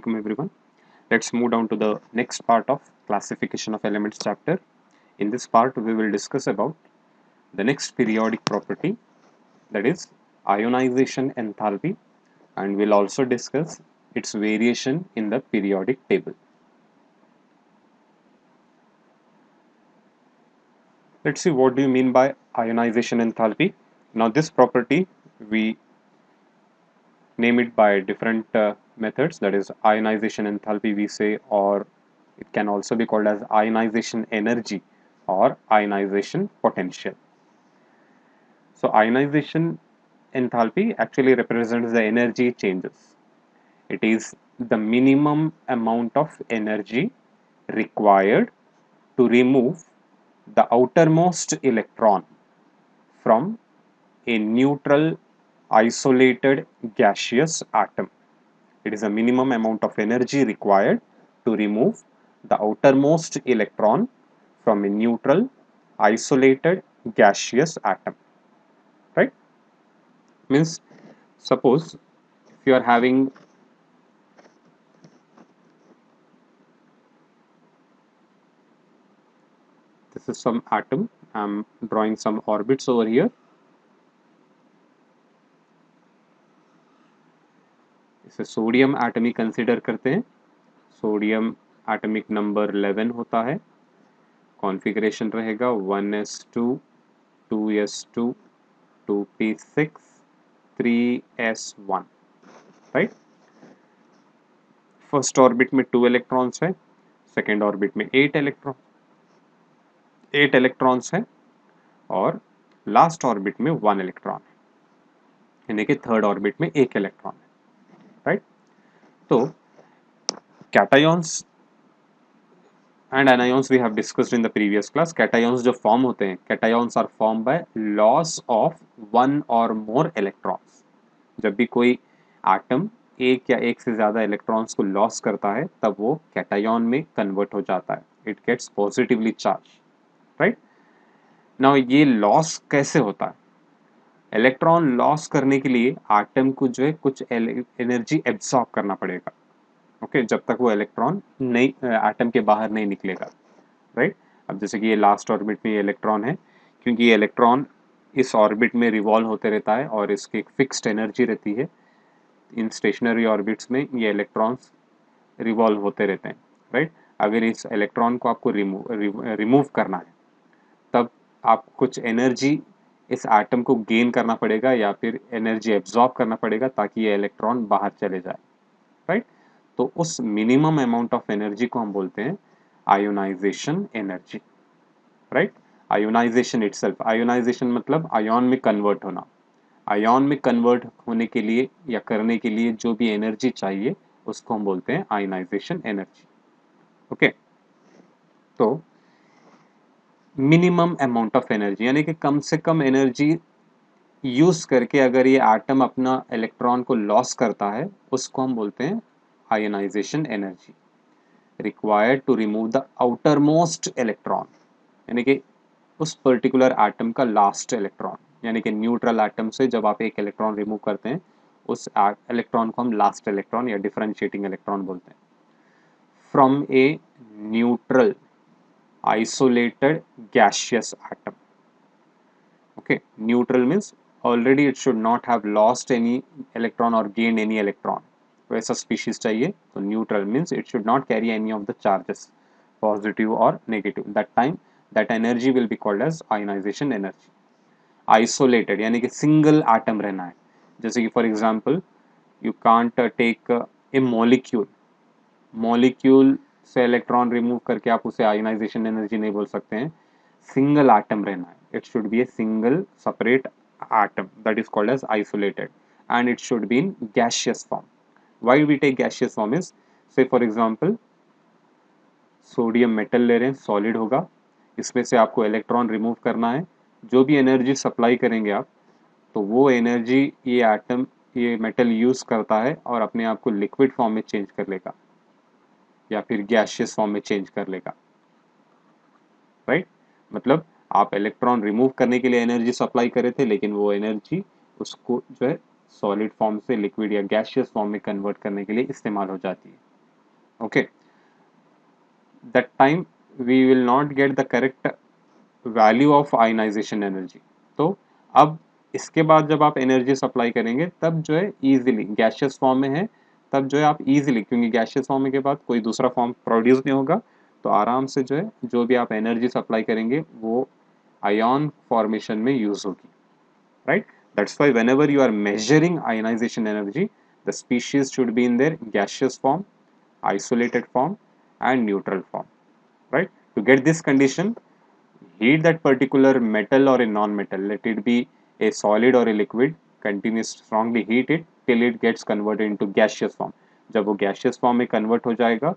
Assalamualaikum everyone. Let's move down to the next part of classification of elements chapter. In this part we will discuss about the next periodic property, that is ionization enthalpy, and we'll also discuss its variation in the periodic table. Let's see, what do you mean by ionization enthalpy? Now this property we name it by different methods, that is ionization enthalpy we say, or it can also be called as ionization energy or ionization potential. So ionization enthalpy actually represents the energy changes. It is the minimum amount of energy required to remove the outermost electron from a neutral isolated gaseous atom. It is a minimum amount of energy required to remove the outermost electron from a neutral isolated gaseous atom, right? Means, suppose if you are having this is some atom, I'm drawing some orbits over here. इसे sodium atom ही consider करते हैं. Sodium atomic number 11 होता है. Configuration रहेगा 1s2 2s2 2p6 3s1, right. First orbit में 2 electrons है, second orbit में 8 electrons है, और लास्ट ऑर्बिट में 1 इलेक्ट्रॉन है, यानी कि थर्ड ऑर्बिट में 1 इलेक्ट्रॉन है, राइट. तो cations and anions we have discussed in the previous class. cations जो फॉर्म होते हैं, cations are formed by loss of one or more electrons. जब भी कोई एटम एक या एक से ज्यादा इलेक्ट्रॉन्स को लॉस करता है तब वो कैटायन में कन्वर्ट हो जाता है. It gets positively charge, right. Now ये लॉस कैसे होता है? इलेक्ट्रॉन लॉस करने के लिए एटम को जो है कुछ एनर्जी एब्सॉर्ब करना पड़ेगा. ओके, जब तक वो इलेक्ट्रॉन नहीं एटम के बाहर नहीं निकलेगा, राइट. अब जैसे कि ये लास्ट ऑर्बिट में ये इलेक्ट्रॉन है, क्योंकि ये इलेक्ट्रॉन इस ऑर्बिट में रिवॉल्व होते रहता है और इसकी एक फिक्स्ड एनर्जी रहती है. इन स्टेशनरी ऑर्बिट्स में ये इलेक्ट्रॉन्स रिवॉल्व होते रहते हैं, राइट. अगर इस इलेक्ट्रॉन को आपको रिमूव करना है तब आप कुछ एनर्जी इस एटम को गेन करना पड़ेगा या फिर एनर्जी एब्जॉर्ब करना पड़ेगा ताकि ये इलेक्ट्रॉन बाहर चले जाए, राइट. तो उस मिनिमम अमाउंट ऑफ एनर्जी को हम बोलते हैं ionization energy, right. Ionization itself, ionization मतलब आयन में कन्वर्ट होना. आयन में कन्वर्ट होने के लिए या करने के लिए जो भी एनर्जी चाहिए उसको हम बोलते हैं आयोनाइजेशन एनर्जी. ओके, तो मिनिमम अमाउंट ऑफ एनर्जी यानी कि कम से कम एनर्जी यूज करके अगर ये एटम अपना इलेक्ट्रॉन को लॉस करता है उसको हम बोलते हैं ionization energy required to remove the outermost electron, यानी कि उस पर्टिकुलर एटम का लास्ट इलेक्ट्रॉन, यानी कि न्यूट्रल एटम से जब आप एक इलेक्ट्रॉन रिमूव करते हैं उस इलेक्ट्रॉन को हम लास्ट इलेक्ट्रॉन या डिफरेंशिएटिंग इलेक्ट्रॉन बोलते हैं. From a neutral isolated gaseous atom. Okay, neutral means already it should not have lost any electron or gained any electron. तो ऐसा species चाहिए. तो neutral means it should not carry any of the charges, positive or negative. That time that energy will be called as ionization energy. Isolated यानी कि single atom रहना है. जैसे कि for example you can't take a molecule से electron remove करके आप उसे आयोनाइजेशन एनर्जी नहीं बोल सकते हैं. सिंगल एटम रहना है. It should be a single separate atom that is called as isolated and it should be in gaseous form. Why we take gaseous form is, say for example sodium metal ले रहे हैं, solid होगा, इसमें से आपको electron remove करना है. जो भी एनर्जी सप्लाई करेंगे आप, तो वो एनर्जी ये एटम ये मेटल यूज करता है और अपने आप को लिक्विड फॉर्म में चेंज कर लेगा या फिर गैसियस फॉर्म में चेंज कर लेगा, राइट. मतलब आप इलेक्ट्रॉन रिमूव करने के लिए एनर्जी सप्लाई करे थे, लेकिन वो एनर्जी उसको जो है सॉलिड फॉर्म से लिक्विड या गैसियस फॉर्म में कन्वर्ट करने के लिए इस्तेमाल हो जाती है, Okay, that time we will not get the correct value of ionization energy. तो अब इसके बाद जब आप एनर्जी सप्लाई करेंगे तब जो है इजीली गैशियस फॉर्म में है, तब जो है आप इजीली, क्योंकि गैशियस फॉर्म के बाद कोई दूसरा फॉर्म प्रोड्यूस नहीं होगा, तो आराम से जो है जो भी आप एनर्जी सप्लाई करेंगे वो आयन फॉर्मेशन में यूज होगी, right. That's why whenever you are measuring ionization energy the species should be in their gaseous form, isolated form and neutral form, right? To get this condition, heat that particular metal or a non-metal, let it be a solid or a liquid, continuously strongly heat it till it gets converted into gaseous form। जब वो gaseous form में convert हो जाएगा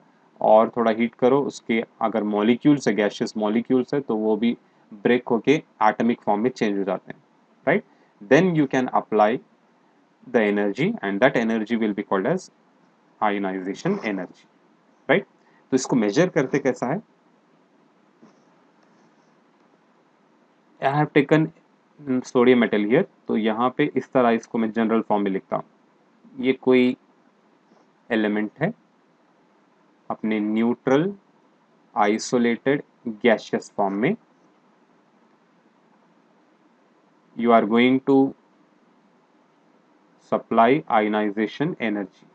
और थोड़ा heat करो, उसके अगर molecules है, gaseous molecules है, तो वो भी break होके atomic form में change हो जाते हैं, right? Then you can apply the energy and that energy will be called as ionization energy, right? तो इसको measure करते कैसा है? I have taken sodium metal here, तो यहाँ पे इस तरह इसको मैं जनरल फॉर्म में लिखता हूँ। ये कोई एलिमेंट है अपने न्यूट्रल आइसोलेटेड गैशियस फॉर्म में, you are going to supply ionization energy.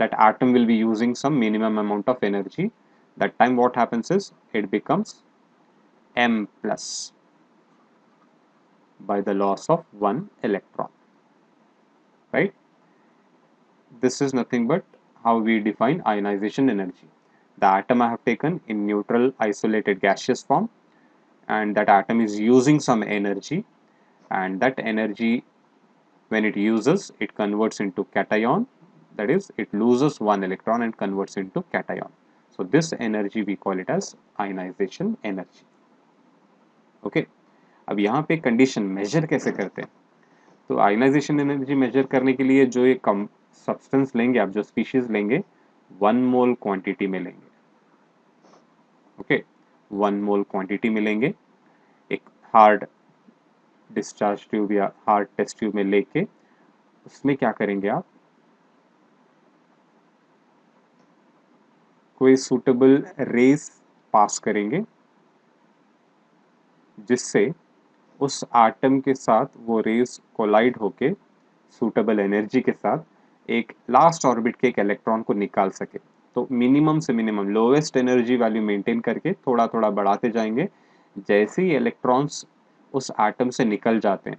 That atom will be using some minimum amount of energy. That time what happens is it becomes M plus by the loss of one electron, right? This is nothing but how we define ionization energy. The atom I have taken in neutral isolated gaseous form, and that atom is using some energy, and that energy when it uses it converts into cation, that is it loses one electron and converts into cation. So this energy we call it as ionization energy. Okay, अब यहाँ पे condition major कैसे करते हैं? तो ionization energy major करने के लिए जो एक कम सब्सटेंस लेंगे आप, जो स्पीशीज लेंगे 1 मोल क्वांटिटी में लेंगे। ओके, 1 मोल क्वांटिटी में लेंगे, एक हार्ड डिस्चार्ज ट्यूब या हार्ड टेस्ट ट्यूब में लेके उसमें क्या करेंगे आप, कोई सूटेबल रेस पास करेंगे जिससे उस एटम के साथ वो रेस कोलाइड होके सूटेबल एनर्जी के साथ एक लास्ट ऑर्बिट के एक इलेक्ट्रॉन को निकाल सके। तो मिनिमम से minimum lowest energy value maintain करके थोड़ा थोड़ा बढ़ाते जाएंगे। जैसे ही इलेक्ट्रॉन्स उस एटम से निकल जाते हैं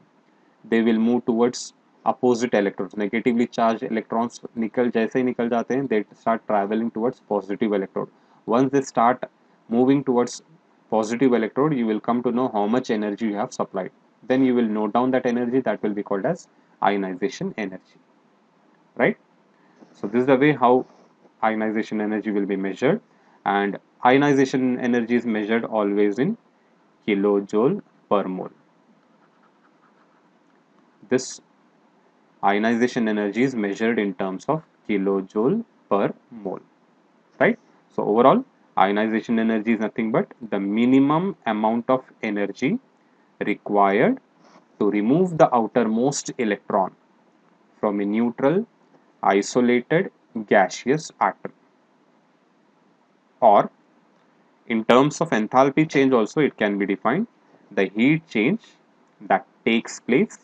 they will move towards opposite electrons, negatively charge electrons निकल जैसे ही निकल जाते हैं they start travelling towards positive electrode. Once they start moving towards positive electrode you will come to know how much energy you have supplied, then you will note down that energy, that will be called as ionization energy, right? So this is the way how ionization energy will be measured, and ionization energy is measured always in kilojoule per mole. This ionization energy is measured in terms of kilojoule per mole, right? So overall ionization energy is nothing but the minimum amount of energy required to remove the outermost electron from a neutral isolated gaseous atom, or in terms of enthalpy change also it can be defined the heat change that takes place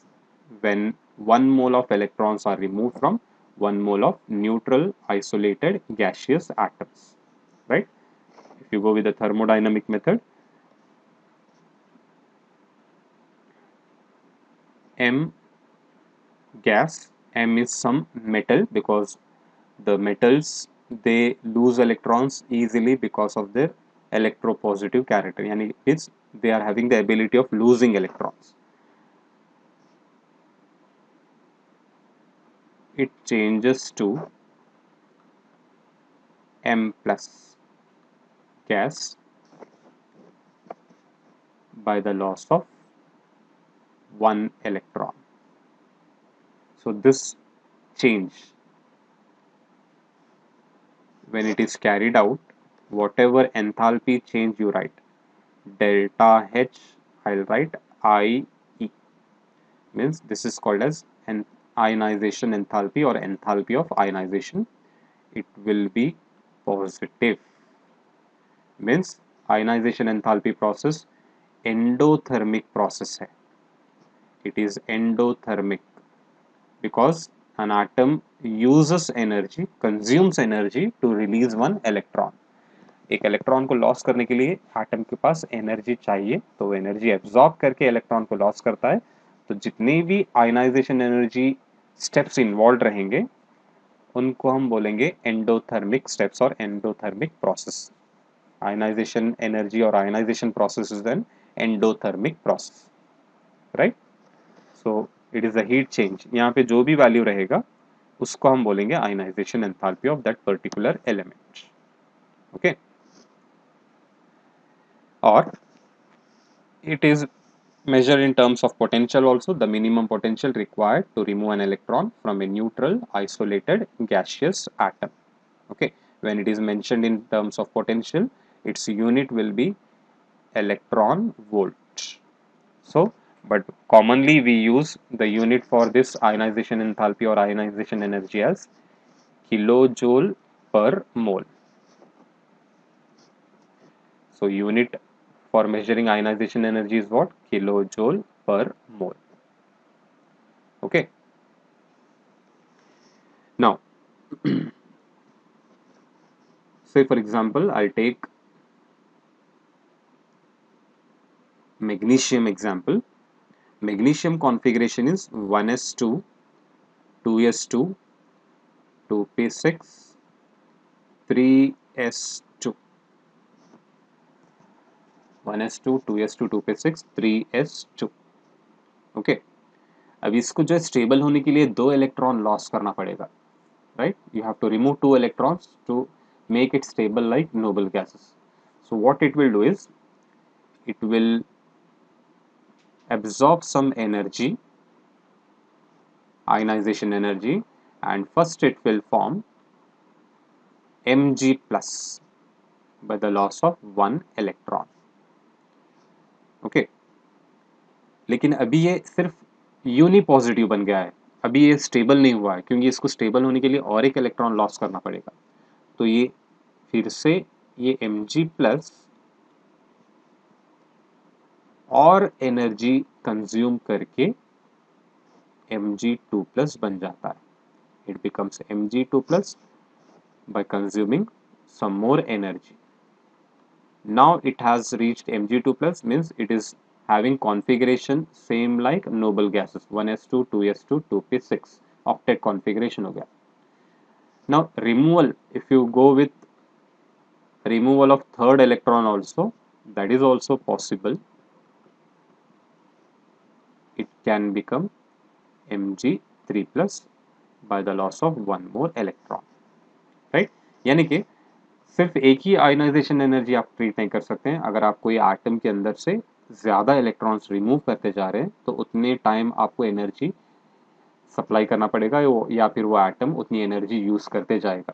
when 1 mole of electrons are removed from 1 mole of neutral isolated gaseous atoms, right? If you go with the thermodynamic method, M gas, M is some metal because the metals they lose electrons easily because of their electropositive character, yani it's they are having the ability of losing electrons. It changes to M plus gas by the loss of one electron. So this change, when it is carried out, whatever enthalpy change you write, delta H, I'll write I E, means this is called as ionization enthalpy or enthalpy of ionization. It will be positive. Means ionization enthalpy process endothermic process है, it is endothermic because an atom uses energy, consumes energy to release one electron। एक electron को loss करने के लिए atom के पास energy चाहिए, तो वो एनर्जी एब्जॉर्ब करके इलेक्ट्रॉन को लॉस करता है। तो जितनी भी आयनाइजेशन एनर्जी स्टेप्स इन्वॉल्व रहेंगे उनको हम बोलेंगे एंडोथर्मिक स्टेप्स और एंडोथर्मिक प्रोसेस। आयनाइजेशन एनर्जी और ionization process is an endothermic process, right. So it is a heat change. यहाँ पे जो भी वैल्यू रहेगा उसको हम बोलेंगे ionization enthalpy of that particular element, okay. और it is measured in terms of potential also, the minimum potential required to remove an electron from a neutral isolated gaseous atom, okay। When it is mentioned in terms of potential, its unit will be electron volt। So but commonly we use the unit for this ionization enthalpy or ionization energy as kilojoule per mole। So unit for measuring ionization energy is what? Kilojoule per mole, okay। Now say for example I'll take magnesium example. Magnesium configuration is 1s2, 2s2, 2p6, 3s2, 1s2, 2s2, 2p6, 3s2, okay. अब इसको जो stable होने के लिए 2 electron loss करना पड़ेगा, right. You have to remove 2 electrons to make it stable like noble gases। So what it will do is it will absorb some energy, ionization energy, and first it will form Mg plus by the loss of 1 electron, okay। लेकिन अभी ये सिर्फ uni positive बन गया है, अभी ये stable नहीं हुआ है, क्योंकि इसको स्टेबल होने के लिए और एक इलेक्ट्रॉन लॉस करना पड़ेगा। तो ये फिर से ये Mg प्लस और एनर्जी कंज्यूम करके Mg2 प्लस बन जाता है। It becomes Mg2 plus by consuming some more energy। Now it has reached Mg2 plus, means it is having configuration same like noble gases 1s2, 2s2, 2p6 octet configuration हो गया। Now removal, if you go with removal of third electron also, that is also possible। It can become Mg3 plus by the loss of one more electron, right। यानी कि सिर्फ एक ही ionization energy आप treat नहीं कर सकते हैं। अगर आप कोई एटम के अंदर से ज़्यादा इलेक्ट्रॉन्स रिमूव करते जा रहे हैं तो उतने टाइम आपको एनर्जी सप्लाई करना पड़ेगा, या फिर वो एटम उतनी एनर्जी यूज़ करते जाएगा।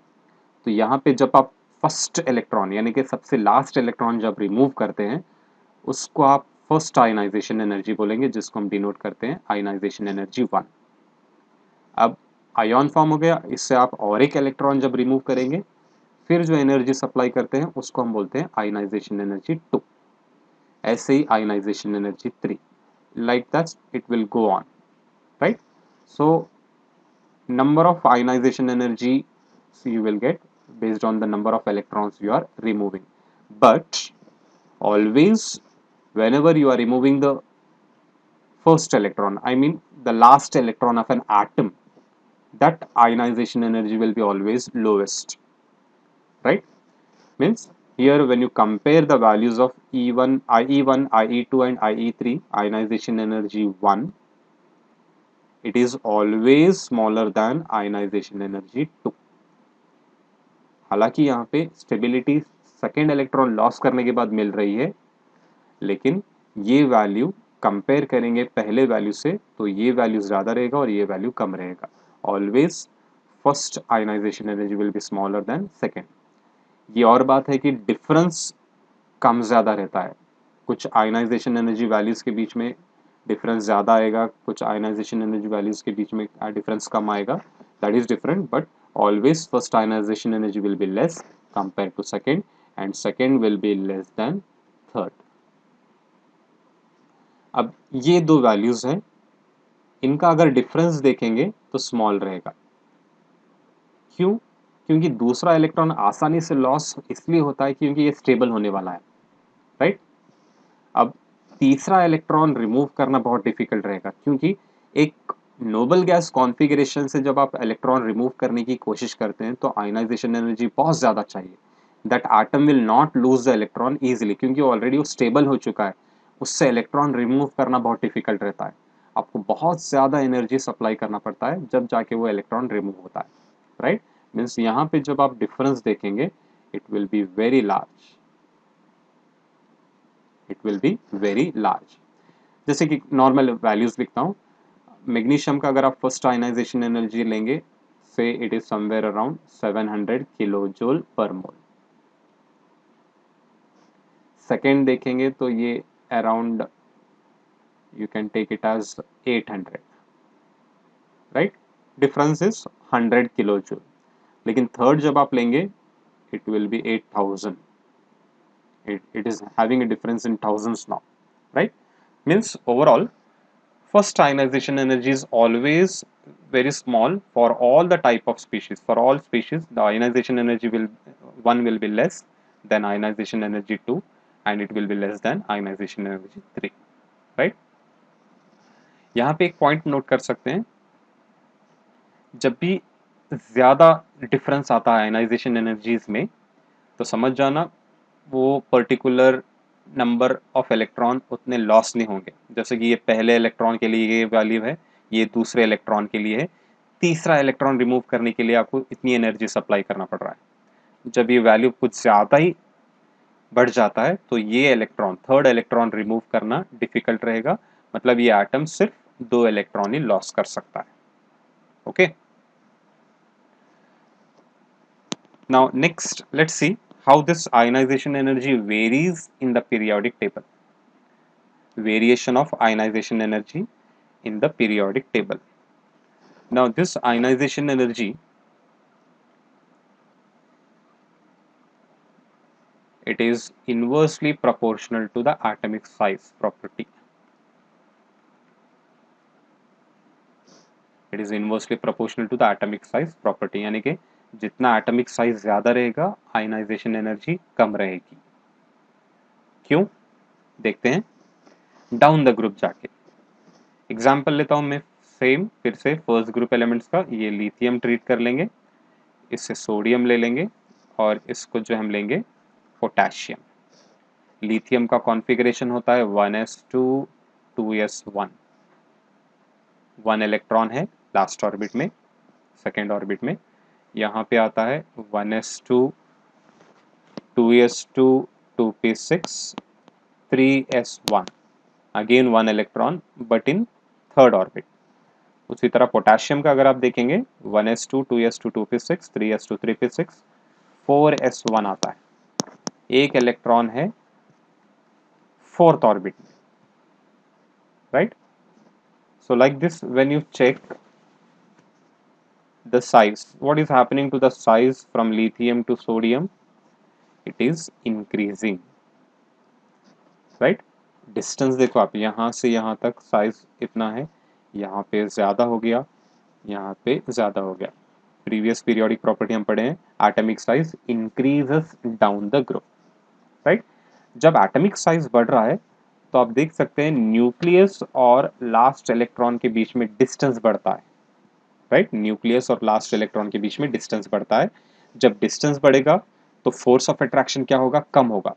तो यहाँ पे जब आप फर्स्ट इलेक्ट्रॉन यानी कि सबसे लास्ट इलेक्ट्रॉन जब रिमूव करते हैं उसको आप फर्स्ट आयनाइजेशन एनर्जी बोलेंगे, जिसको हम डिनोट करते हैं आयनाइजेशन एनर्जी 1। अब आयन फॉर्म हो गया, इससे आप और एक इलेक्ट्रॉन जब रिमूव करेंगे फिर जो एनर्जी सप्लाई करते हैं उसको हम बोलते हैं आयनाइजेशन एनर्जी 2। ऐसे ही ionization energy 3, like that it will go on, right। So number of ionization energy you will get based on the number of electrons you are removing, but always whenever you are removing the first electron, I mean the last electron of an atom, that ionization energy will be always lowest, right। Means here when you compare the values of E1, IE1, IE2 and IE3, ionization energy 1, it is always smaller than ionization energy 2। हालांकि यहाँ पे stability second electron loss करने के बाद मिल रही है, लेकिन ये वैल्यू कंपेयर करेंगे पहले वैल्यू से तो ये वैल्यू ज़्यादा रहेगा और ये वैल्यू कम रहेगा। Always first ionization energy will be smaller than second. ये और बात है कि डिफरेंस कम ज़्यादा रहता है, कुछ आयनाइजेशन एनर्जी वैल्यूज़ के बीच में डिफरेंस ज़्यादा आएगा, कुछ आयनाइजेशन एनर्जी वैल्यूज़ के बीच में डिफरेंस कम आएगा, that is different, but always first ionization energy will be less compared to second, and second will be less than third. अब ये दो वैल्यूज हैं, इनका अगर डिफरेंस देखेंगे तो स्मॉल रहेगा। क्यों? क्योंकि दूसरा इलेक्ट्रॉन आसानी से लॉस इसलिए होता है क्योंकि ये स्टेबल होने वाला है, राइट। अब तीसरा इलेक्ट्रॉन रिमूव करना बहुत डिफिकल्ट रहेगा, क्योंकि एक नोबल गैस कॉन्फ़िगरेशन से जब आप इलेक्ट्रॉन रिमूव करने की कोशिश करते हैं तो आयनाइजेशन एनर्जी बहुत ज़्यादा चाहिए। That atom will not lose the electron easily, क्योंकि ऑलरेडी वो स्टेबल हो चुका है, उससे इलेक्ट्रॉन रिमूव करना बहुत डिफिकल्ट रहता है। आपको बहुत ज़्यादा एनर्जी सप्लाई करना पड़ता है जब जाके वो इलेक्ट्रॉन रिमूव होता है, राइट। मीन्स यहाँ पे जब आप डिफरेंस देखेंगे it will be very large, it will be very large. जैसे कि नॉर्मल वैल्यूज लिखता हूँ, मैग्नीशियम का अगर आप फर्स्ट आयनाइजेशन एनर्जी लेंगे, say it is somewhere around 700 kilo joule per mole. Second देखेंगे तो ये around you can take it as 800, right. Difference is 100 kilo joule. लेकिन थर्ड जब आप लेंगे it will be 8000, it is having a difference in thousands now, right? Means overall first ionization energy is always very small for all the type of species. For all species the ionization energy will, one will be less than ionization energy 2, and it will be less than ionization energy 3, right? यहाँ पे एक point note कर सकते हैं, जब भी ज़्यादा difference आता है आयनाइजेशन एनर्जीज में तो समझ जाना वो पर्टिकुलर नंबर ऑफ इलेक्ट्रॉन उतने लॉस नहीं होंगे। जैसे कि ये पहले इलेक्ट्रॉन के लिए ये वैल्यू है, ये दूसरे इलेक्ट्रॉन के लिए है, तीसरा इलेक्ट्रॉन रिमूव करने के लिए आपको इतनी एनर्जी सप्लाई करना पड़ रहा है। जब ये वैल्यू कुछ ज़्यादा ही बढ़ जाता है तो ये इलेक्ट्रॉन, थर्ड इलेक्ट्रॉन रिमूव करना डिफिकल्ट रहेगा, मतलब ये एटम सिर्फ 2 इलेक्ट्रॉन ही लॉस कर सकता है। Okay, now next let's see how this ionization energy varies in the periodic table. Variation of ionization energy in the periodic table. Now this ionization energy, it is inversely proportional to the atomic size property. It is inversely proportional to the atomic size property, यानी कि जितना atomic size ज़्यादा रहेगा ionization energy कम रहेगी। क्यों? देखते हैं down the group जाके। एग्जाम्पल लेता हूँ मैं सेम फिर से फर्स्ट ग्रुप एलिमेंट्स का। ये लिथियम ट्रीट कर लेंगे, इससे सोडियम ले लेंगे और इसको जो हम लेंगे पोटेशियम। लिथियम का कॉन्फ़िगरेशन होता है 1s2 2s1, 1 इलेक्ट्रॉन है लास्ट ऑर्बिट में, सेकेंड ऑर्बिट में। यहाँ पे आता है 1s2 2s2 2p6 3s1, again 1 electron but in third orbit. उसी तरह पोटेशियम का अगर आप देखेंगे 1s2 2s2 2p6 3s2 3p6 4s1 आता है, एक इलेक्ट्रॉन है फोर्थ ऑर्बिट में, right. So like this, when you check the size, what is happening to the size from lithium to sodium? It is increasing, right? Distance देखो आप, यहाँ से यहाँ तक साइज इतना है, यहाँ पे ज़्यादा हो गया, यहाँ पे ज़्यादा हो गया। प्रीवियस पीरियोडिक प्रॉपर्टी हम पढ़े हैं, atomic size increases down the group, right. जब एटॉमिक साइज बढ़ रहा है तो आप देख सकते हैं न्यूक्लियस और लास्ट इलेक्ट्रॉन के बीच में डिस्टेंस बढ़ता है, राइट। न्यूक्लियस और लास्ट इलेक्ट्रॉन के बीच में डिस्टेंस बढ़ता है। जब डिस्टेंस बढ़ेगा तो फोर्स ऑफ अट्रैक्शन क्या होगा? कम होगा।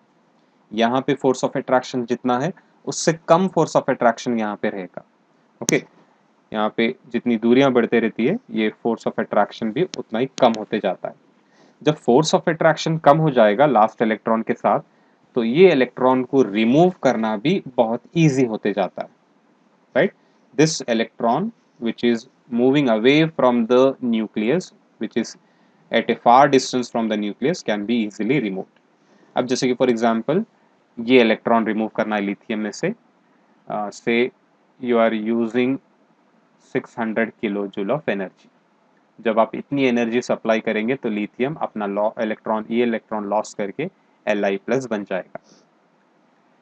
यहाँ पे फोर्स ऑफ अट्रैक्शन जितना है उससे कम फोर्स ऑफ अट्रैक्शन यहाँ पे रहेगा। ओके, यहाँ पे जितनी दूरियां बढ़ते रहती है ये फोर्स ऑफ अट्रैक्शन भी उतना ही कम होते जाता है। जब फोर्स ऑफ अट्रैक्शन कम हो जाएगा लास्ट इलेक्ट्रॉन के साथ तो ये इलेक्ट्रॉन को रिमूव करना भी बहुत ईजी होते जाता है, right? This electron which is moving away from the nucleus, which is at a far distance from the nucleus, can be easily removed. अब जैसे कि फॉर एग्जांपल ये इलेक्ट्रॉन रिमूव करना है लिथियम में से you are using 600 kilo joule of energy, जब आप इतनी एनर्जी सप्लाई करेंगे तो लिथियम अपना इलेक्ट्रॉन लॉस करके Li+ बन जाएगा।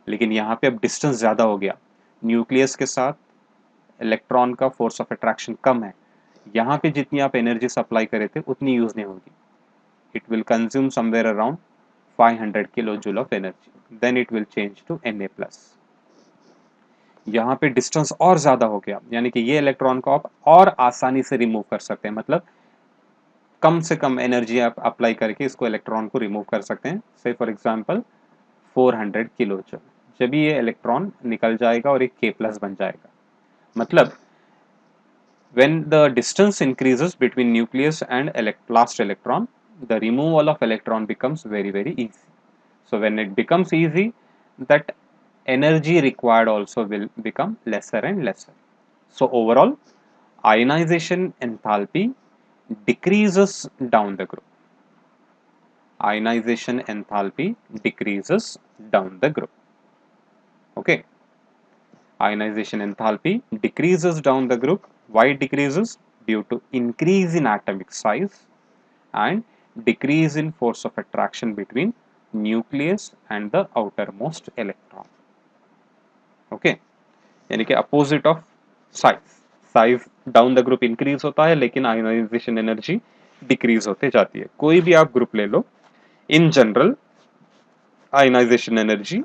लेकिन यहाँ पे अब डिस्टेंस ज़्यादा हो गया, न्यूक्लियस के साथ इलेक्ट्रॉन का फोर्स ऑफ अट्रैक्शन कम है, यहाँ पे जितनी आप एनर्जी सप्लाई करे थे उतनी यूज़ नहीं होगी। It will consume somewhere around 500 kilo joule of energy, then it will change to Na+। यहाँ पे डिस्टेंस और ज़्यादा हो गया, यानी कि ये इलेक्ट्रॉन को आप और आसानी से रिमूव कर सकते हैं, मतलब कम से कम एनर्जी आप अप्लाई करके इसको इलेक्ट्रॉन को रिमूव कर सकते हैं। से फॉर एग्जांपल 400 किलो जूल, जब ये इलेक्ट्रॉन निकल जाएगा और एक K+ बन जाएगा। मतलब when the distance increases between nucleus and last electron, the removal of electron becomes very easy. So when it becomes easy, that energy required also will become lesser and lesser. So overall, ionization enthalpy decreases down the group. Ionization enthalpy decreases down the group. Okay. Ionization enthalpy decreases down the group. Why it decreases? Due to increase in atomic size and decrease in force of attraction between nucleus and the outermost electron. Okay, यानी कि opposite of size down the group increase होता है, लेकिन ionization energy decrease होते जाती है। कोई भी आप ग्रुप ले लो, in general ionization energy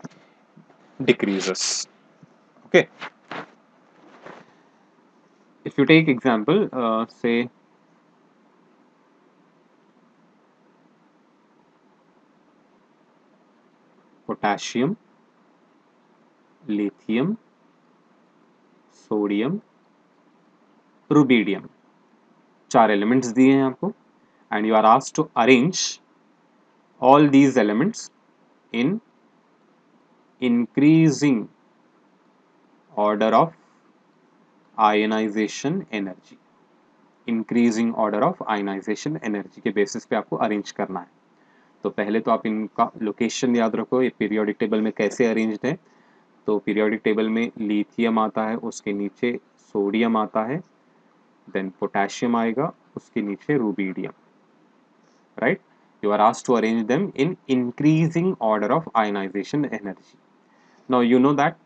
decreases. Okay, if you take example, say potassium, lithium, sodium, rubidium, 4 elements दिए हैं आपको, and you are asked to arrange all these elements in increasing order of ionization energy. Increasing order of ionization energy के basis पे आपको arrange करना है। तो पहले तो आप इनका लोकेशन याद रखो, ये पीरियोडिक टेबल में कैसे अरेंज्ड है। तो पीरियोडिक टेबल में लिथियम आता है, उसके नीचे सोडियम आता है, देन पोटेशियम आएगा, उसके नीचे rubidium, right? You are asked to arrange them in increasing order of ionization energy. Now you know that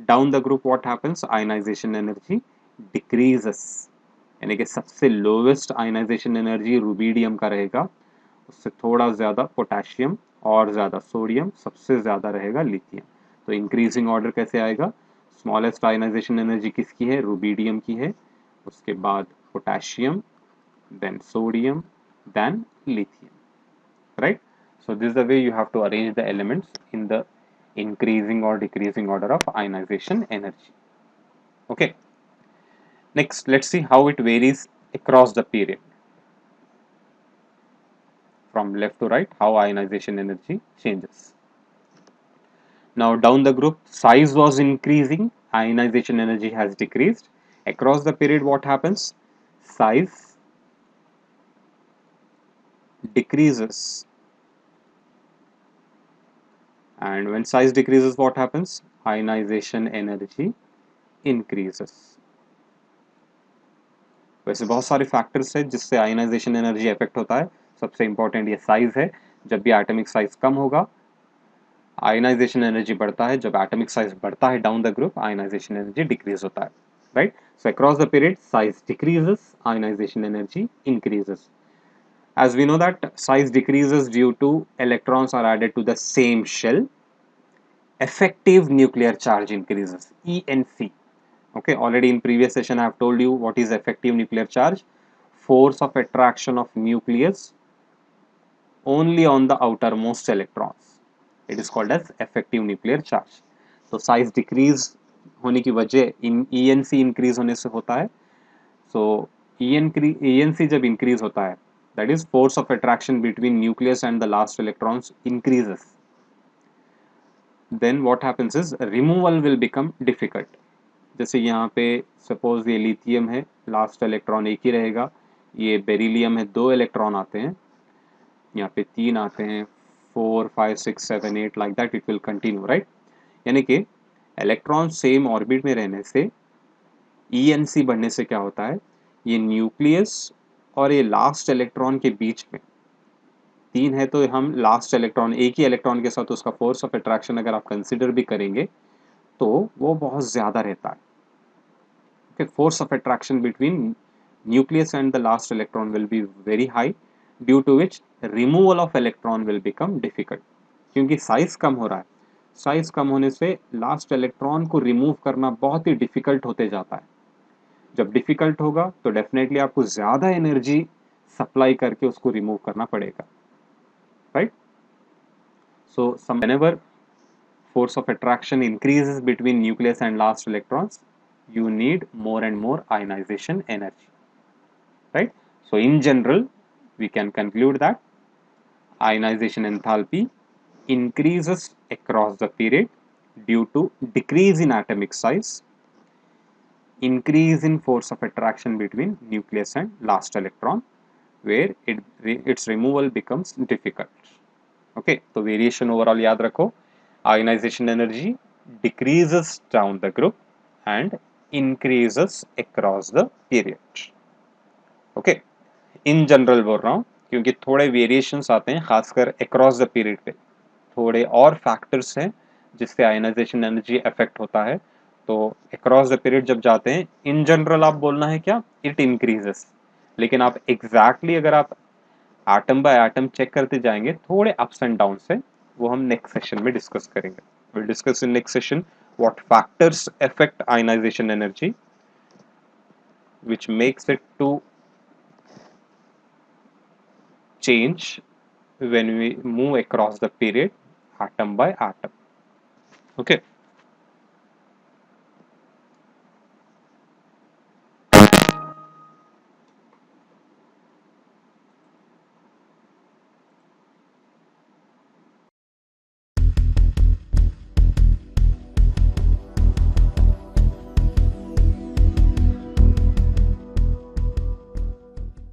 down the group what happens, ionization energy decreases, यानी कि सबसे लोवेस्ट आयनाइजेशन एनर्जी रुबिडियम का रहेगा, उससे थोड़ा ज़्यादा पोटेशियम और ज़्यादा सोडियम, सबसे ज़्यादा रहेगा लिथियम। तो इंक्रीजिंग ऑर्डर कैसे आएगा, स्मॉलेस्ट आयनाइजेशन एनर्जी किसकी है, रुबिडियम की है, उसके बाद potassium, then sodium, then lithium, right? So this is the way you have to arrange the elements in the increasing or decreasing order of ionization energy. Okay, next let's see how it varies across the period from left to right, how ionization energy changes. Now down the group, size was increasing, ionization energy has decreased. Across the period what happens, size decreases, and when size decreases what happens, ionization energy increases. वैसे बहुत सारे factors है जिससे ionization energy effect होता है, सबसे important ये size है। जब भी एटॉमिक साइज कम होगा आयनाइजेशन एनर्जी बढ़ता है, जब एटॉमिक साइज बढ़ता है down the group ionization energy decrease होता है, right? So across the period size decreases, ionization energy increases. As we know that size decreases due to electrons are added to the same shell, effective nuclear charge increases, ENC. Okay, already in previous session I have told you what is effective nuclear charge, force of attraction of nucleus only on the outermost electrons, it is called as effective nuclear charge. तो size decrease होने की वजह इन ENC increase होने से होता है। so ENC जब increase होता है, that is force of attraction between nucleus and the last electrons increases, then what happens is removal will become difficult. जैसे यहाँ पे सपोज ये लिथियम है, लास्ट इलेक्ट्रॉन एक ही रहेगा, ये बेरिलियम है, 2 इलेक्ट्रॉन आते हैं, यहाँ पे 3 आते हैं, 4 5 6 7 8 like that it will continue, right? यानी कि इलेक्ट्रॉन सेम ऑर्बिट में रहने से ENC बढ़ने से क्या होता है, ये न्यूक्लियस और ये लास्ट इलेक्ट्रॉन के बीच में 3 है, तो हम लास्ट इलेक्ट्रॉन, एक ही इलेक्ट्रॉन के साथ उसका फोर्स ऑफ अट्रैक्शन अगर आप कंसिडर भी करेंगे तो वो बहुत ज़्यादा रहता है। Okay, force of attraction between nucleus and the last electron will be very high, due to which removal of electron will become difficult। क्योंकि साइज कम हो रहा है, साइज कम होने से लास्ट इलेक्ट्रॉन को रिमूव करना बहुत ही डिफिकल्ट होते जाता है। जब डिफिकल्ट होगा तो डेफिनेटली आपको ज़्यादा एनर्जी सप्लाई करके उसको रिमूव करना पड़ेगा, right. So whenever force of attraction increases between nucleus and last electrons, you need more and more ionization energy, right? So in general, we can conclude that ionization enthalpy increases across the period due to decrease in atomic size, increase in force of attraction between nucleus and last electron, where its removal becomes difficult। Okay, तो variation overall याद रखो, ionization energy decreases down the group and increases across the period। Okay, in general बोल रहा हूँ क्योंकि थोड़े variations आते हैं खासकर अक्रॉस द पीरियड पे, थोड़े और फैक्टर्स हैं जिससे आयनाइजेशन एनर्जी अफेक्ट होता है। तो अक्रॉस द पीरियड जब जाते हैं, इन जनरल आप बोलना है क्या, इट इंक्रीजेस। लेकिन आप एग्जैक्टली अगर आप एटम बाय एटम चेक करते जाएंगे थोड़े अप्स एंड डाउन से, वो हम नेक्स्ट सेशन में डिस्कस करेंगे। Will discuss in next session what factors affect ionization energy which makes it to change when we move across the period atom by atom। Okay,